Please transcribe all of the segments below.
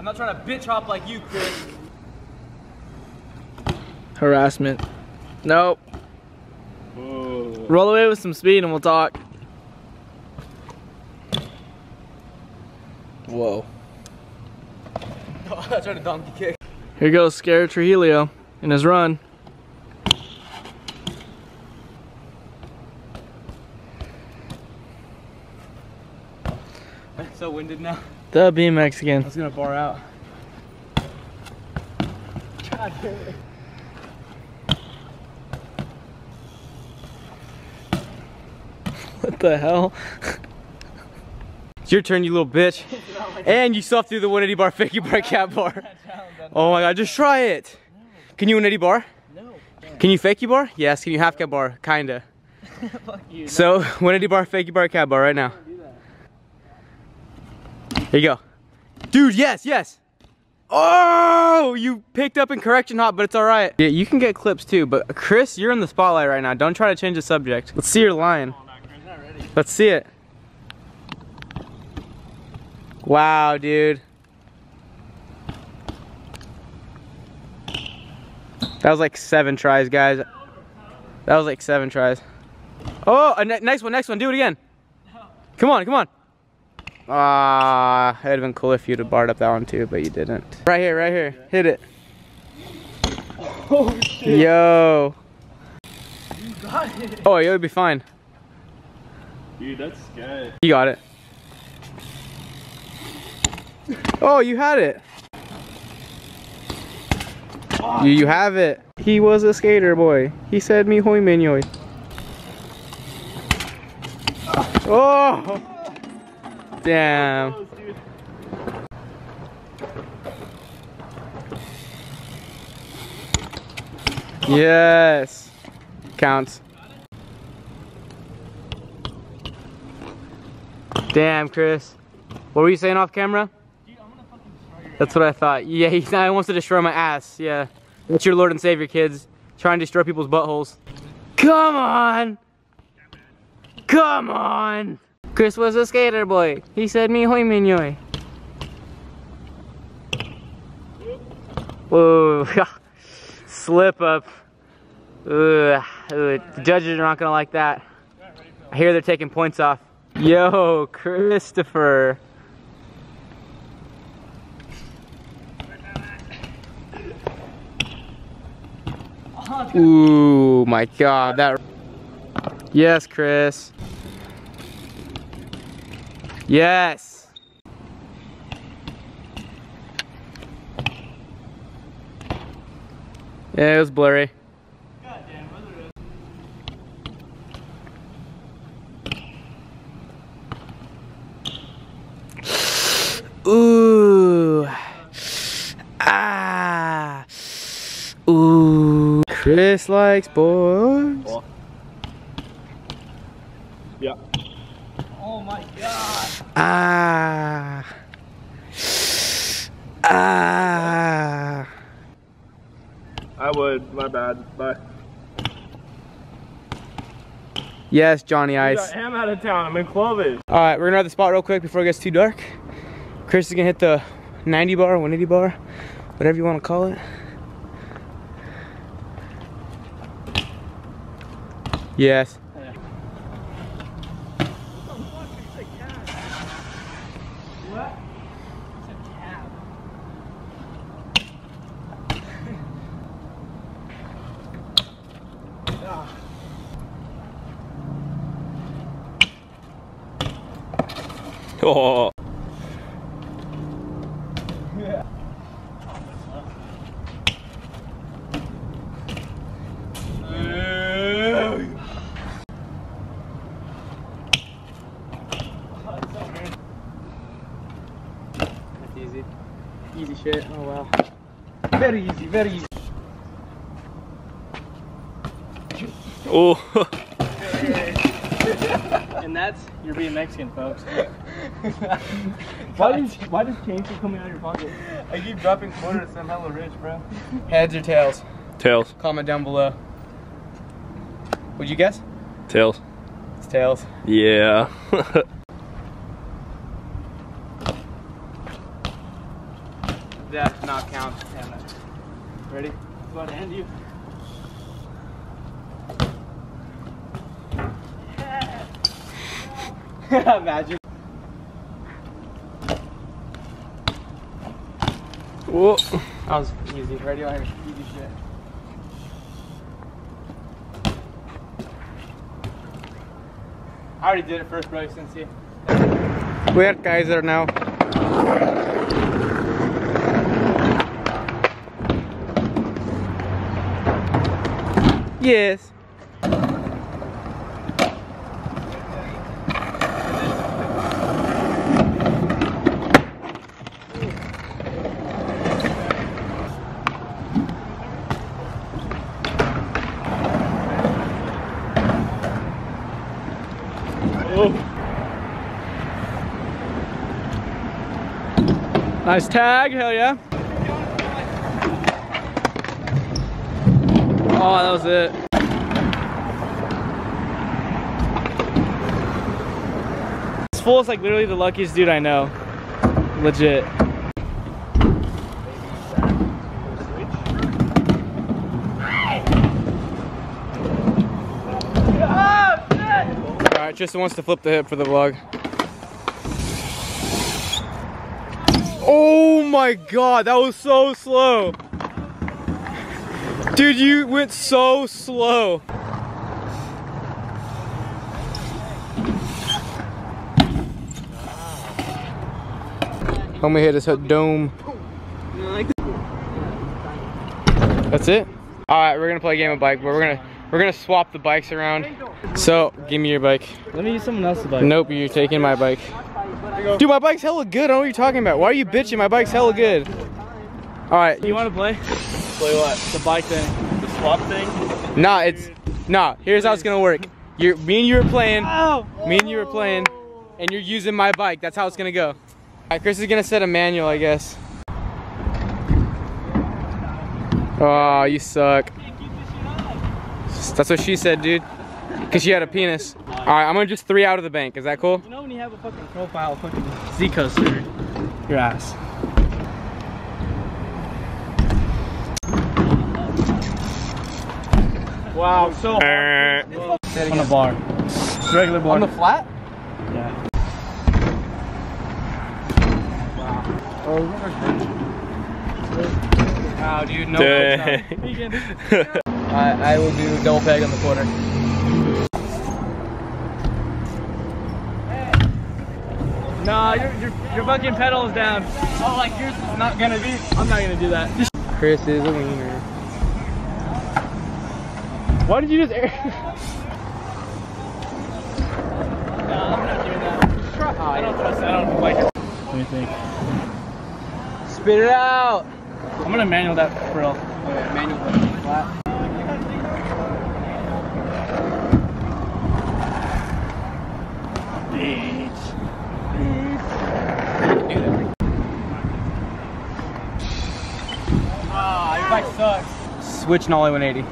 not trying to bitch hop like you, Chris. Harassment. Nope. Whoa. Roll away with some speed and we'll talk. Whoa. Oh, I tried a donkey kick. Here goes Scared Trujillo in his run. I'm so winded now. The Bmxican. I was gonna bar out. God damn it. What the hell? It's your turn, you little bitch. And you still have to do the 180 bar fakie bar cat bar. Oh my god, just try it. Can you 180 bar? No. Can you fakie bar? Yes. Can you half cat bar? Kinda. Fuck you. So 180 bar fakie bar cat bar right now. Here you go. Dude, yes, yes. Oh, you picked up in correction hop, but it's all right. Yeah, you can get clips too, but Chris, you're in the spotlight right now. Don't try to change the subject. Let's see your line. Let's see it. Wow, dude. That was like 7 tries, guys. That was like 7 tries. Oh, next one, do it again. Come on, come on. Ah, it'd have been cool if you'd have barred up that one too, but you didn't. Right here, hit it. Oh shit. Yo. You got it. Oh, you'll be fine. Dude, that's scary. You got it. Oh, you had it. You have it. He was a skater boy. He said me hoy menyoy. Oh. Damn. Yes. Counts. Damn, Chris. What were you saying off camera? Dude, I'm gonna fucking destroy your That's what I thought. Yeah, he wants to destroy my ass. Yeah. That's your Lord and Savior, kids. Trying to destroy people's buttholes. Come on! Come on! Chris was a skater boy. He said me hoy minyoy. Whoa. Slip up. Ugh. The judges are not gonna like that. I hear they're taking points off. Yo, Christopher. Ooh, my God, that. Yes, Chris. Yes. Yeah, it was blurry. God damn, Ooh. Ah. Ooh. Chris likes boys. Oh. Yeah. Oh my god. Ah. Ah. I would. My bad. Bye. Yes, Johnny Ice. I am out of town. I'm in Clovis. All right, we're gonna ride the spot real quick before it gets too dark. Chris is gonna hit the 90 bar, 180 bar, whatever you want to call it. Yes. What? It's a cab. Oh. Yeah. That's easy. Easy shit. Oh wow. Very easy, very easy. Oh. And that's your Bmxican, folks. Why does change keep coming out of your pocket? I keep dropping quarters, so I'm hella rich, bro. Heads or tails? Tails. Comment down below. Would you guess? Tails. It's tails. Yeah. that does not count. Ready? Go ahead and hand you. Imagine. Whoa. That was easy. Ready? I hear easy shit. I already did it first, bro, since you. We're Kaiser now. Yes. Nice tag, hell yeah. Oh, that was it. This fool is like literally the luckiest dude I know. Legit. Alright, Tristan wants to flip the hip for the vlog. Oh my god, that was so slow. Dude, you went so slow. Homie hit his dome. That's it? Alright, we're gonna play a game of bike, but we're gonna swap the bikes around. So, give me your bike. Let me use someone else's bike. Nope, you're taking my bike. Dude, my bike's hella good. I don't know what you're talking about. Why are you bitching? My bike's hella good. Alright. You wanna play? Play what? The bike thing. The swap thing? Nah, here's how it's gonna work. Me and you were playing, and you're using my bike. That's how it's gonna go. Alright, Chris is gonna set a manual, I guess. Oh, you suck. That's what she said, dude. Cause she had a penis. Alright, I'm gonna just 3 out of the bank. Is that cool? You know when you have a fucking profile fucking Z-coaster, your ass. Wow, so hard. On the bar. Just regular bar. On the flat? Yeah. Wow, dude, no. I will do double peg on the quarter. Nah, your fucking pedal is down. Oh, like yours is not gonna be? I'm not gonna do that. Chris is a wiener. Why did you just air? Nah, I'm not doing that. I don't trust it. I don't like it. What do you think? Spit it out. I'm gonna manual that for real. Okay, manual flat. Bitch. Ah, your bike sucks. Switch Nollie 180.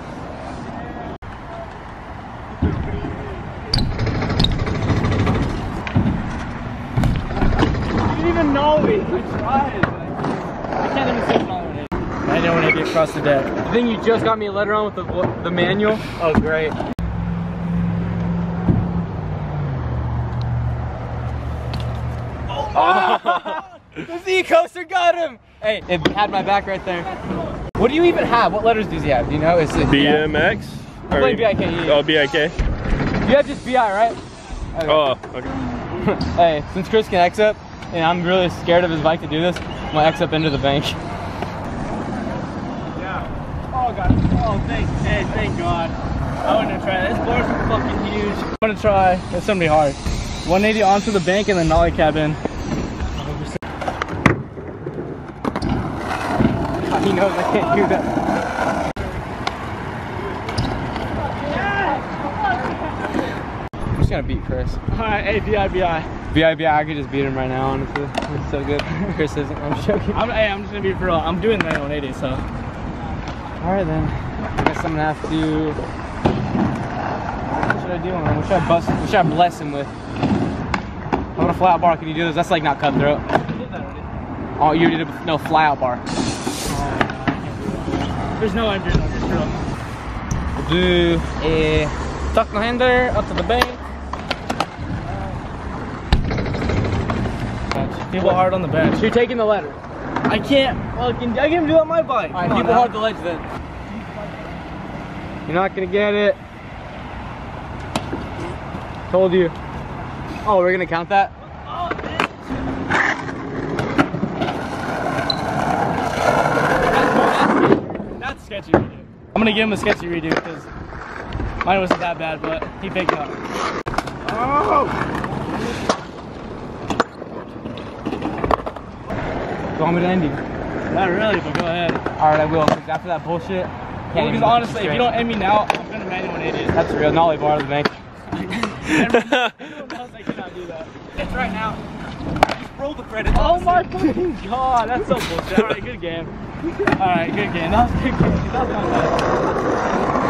You didn't even know me. I tried. I can't even switch on it. I know when I get across the deck. The thing you just got me a letter on with the manual. Oh, great. Oh. The Z-coaster got him! Hey, it had my back right there. What do you even have? What letters does he have? Do you know? Is it BMX? I'm playing BIK. Oh, BIK? You have just BI, right? Okay. Oh, okay. Hey, since Chris can X up, and I'm really scared of his bike to do this, I'm gonna X up into the bank. Yeah. Oh god. Oh, thank God. I want to try that. This board's fucking huge. I'm gonna try. It's gonna be hard. 180 onto the bank and then nollie cab in. He knows I can't do that. I'm just gonna beat Chris. Alright, hey, BI. BI, I could just beat him right now, honestly. It's so good. Chris isn't, I'm joking. I'm just gonna be for real. I'm doing the 180, so. Alright then. I guess I'm gonna have to. What should I do on him? What should I bless him with? I want a flat bar, can you do this? That's like not cutthroat. I did that already. Oh, you did a no fly out bar. There's no engine on this drill. We'll do a tuck the hander up to the bank. People hard on the bench. You're taking the letter. I can't fucking. I can't do that on my bike. All right, people hard the ledge then. You're not gonna get it. Told you. Oh, we're gonna count that? Oh, that's sketchy redo. I'm gonna give him a sketchy redo because mine wasn't that bad, but he faked it up. Oh! Do you want me to end you? Not really, but go ahead. Alright, I will, because after that bullshit, Because honestly, if you don't end me now, I'm gonna manual an idiot. That's real. Nollie bar to the bank. Everyone knows I cannot do that. It's right now. Just roll the credit. Oh my fucking god, that's so bullshit. Alright, good game. Alright, good game. That was a good game. That was not bad.